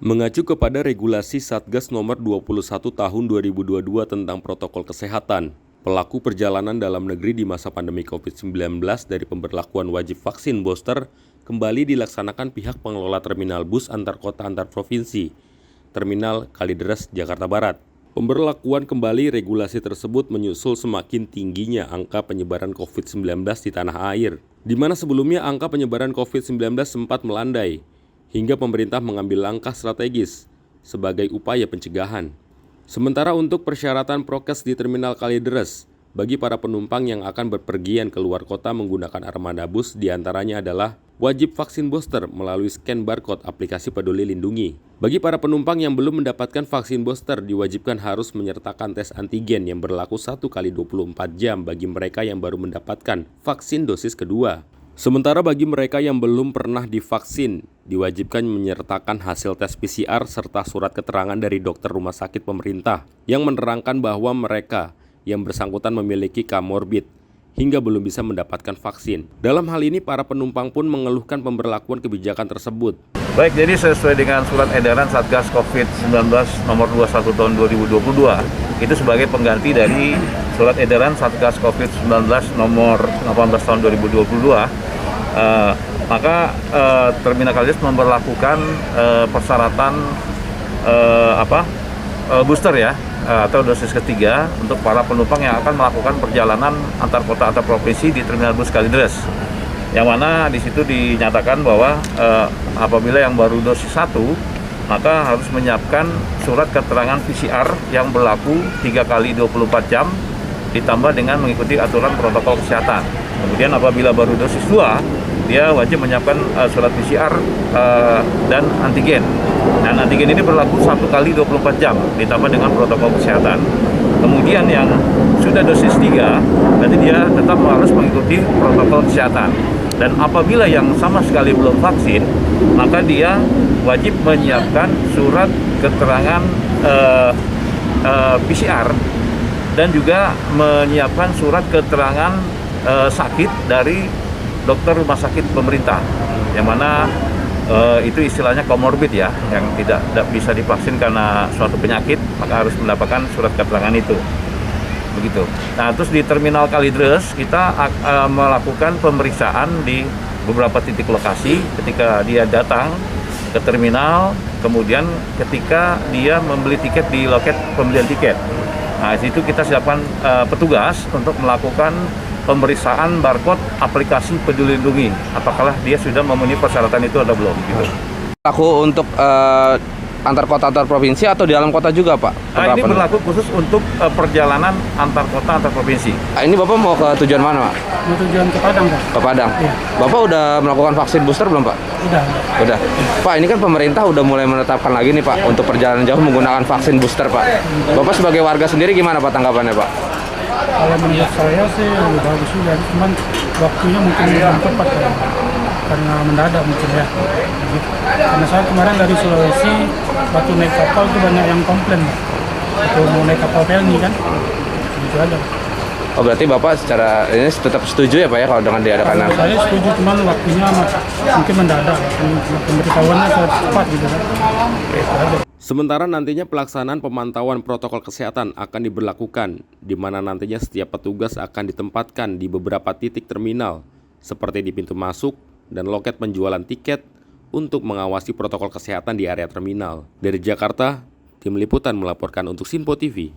Mengacu kepada regulasi Satgas nomor 21 tahun 2022 tentang protokol kesehatan, pelaku perjalanan dalam negeri di masa pandemi COVID-19 dari pemberlakuan wajib vaksin booster kembali dilaksanakan pihak pengelola terminal bus antar kota antar provinsi, Terminal Kalideres, Jakarta Barat. Pemberlakuan kembali regulasi tersebut menyusul semakin tingginya angka penyebaran COVID-19 di tanah air, di mana sebelumnya angka penyebaran COVID-19 sempat melandai, hingga pemerintah mengambil langkah strategis sebagai upaya pencegahan. Sementara untuk persyaratan prokes di Terminal Kalideres, bagi para penumpang yang akan berpergian ke luar kota menggunakan armada bus diantaranya adalah wajib vaksin booster melalui scan barcode aplikasi Peduli Lindungi. Bagi para penumpang yang belum mendapatkan vaksin booster diwajibkan harus menyertakan tes antigen yang berlaku 1 kali 24 jam bagi mereka yang baru mendapatkan vaksin dosis kedua. Sementara bagi mereka yang belum pernah divaksin, diwajibkan menyertakan hasil tes PCR serta surat keterangan dari dokter rumah sakit pemerintah yang menerangkan bahwa mereka yang bersangkutan memiliki komorbid hingga belum bisa mendapatkan vaksin. Dalam hal ini, para penumpang pun mengeluhkan pemberlakuan kebijakan tersebut. Baik, jadi sesuai dengan surat edaran Satgas COVID-19 nomor 21 tahun 2022, itu sebagai pengganti dari surat edaran Satgas COVID-19 nomor 18 tahun 2022, maka Terminal Kalideres memberlakukan persyaratan booster ya, atau dosis ketiga untuk para penumpang yang akan melakukan perjalanan antar kota antar provinsi di Terminal Bus Kalideres. Yang mana di situ dinyatakan bahwa apabila yang baru dosis 1, maka harus menyiapkan surat keterangan PCR yang berlaku 3 kali 24 jam ditambah dengan mengikuti aturan protokol kesehatan. Kemudian apabila baru dosis 2, dia wajib menyiapkan surat PCR dan antigen. Dan antigen ini berlaku 1 kali 24 jam ditambah dengan protokol kesehatan. Kemudian yang sudah dosis 3, nanti dia tetap harus mengikuti protokol kesehatan. Dan apabila yang sama sekali belum vaksin, maka dia wajib menyiapkan surat keterangan PCR dan juga menyiapkan surat keterangan sakit dari dokter rumah sakit pemerintah, yang mana itu istilahnya komorbid ya, yang tidak bisa divaksin karena suatu penyakit, maka harus mendapatkan surat keterangan itu. Begitu. Nah, terus di Terminal Kalideres kita melakukan pemeriksaan di beberapa titik lokasi ketika dia datang ke terminal, kemudian ketika dia membeli tiket di loket pembelian tiket. Nah, di situ kita siapkan petugas untuk melakukan pemeriksaan barcode aplikasi Peduli Lindungi, apakah dia sudah memenuhi persyaratan itu atau belum gitu. Berlaku untuk antar kota antar provinsi atau di dalam kota juga, Pak? Ini berlaku khusus untuk perjalanan antar kota antar provinsi. Ini Bapak mau ke tujuan mana, Pak? Mau tujuan ke Padang, Pak. Ke Padang? Iya. Bapak udah melakukan vaksin booster belum, Pak? Udah. Pak, ini kan pemerintah udah mulai menetapkan lagi nih, Pak, untuk perjalanan jauh menggunakan vaksin booster, Pak. Bapak sebagai warga sendiri gimana, Pak, tanggapannya, Pak? Kalau menurut saya sih lebih bagus juga, cuman waktunya mungkin belum tepat ya. Karena mendadak mungkin ya. Gitu. Karena saya kemarin dari Sulawesi, waktu naik kapal itu banyak yang komplain, waktu mau naik kapal pelni kan, gitu aja. Oh, berarti Bapak secara ini tetap setuju ya, Pak, ya, kalau dengan diadakan? Saya setuju, cuman waktunya mungkin mendadak, pemberitahuannya cepat gitu kan. Gitu aja. Sementara nantinya pelaksanaan pemantauan protokol kesehatan akan diberlakukan, di mana nantinya setiap petugas akan ditempatkan di beberapa titik terminal, seperti di pintu masuk dan loket penjualan tiket untuk mengawasi protokol kesehatan di area terminal. Dari Jakarta, tim liputan melaporkan untuk Sinpo TV.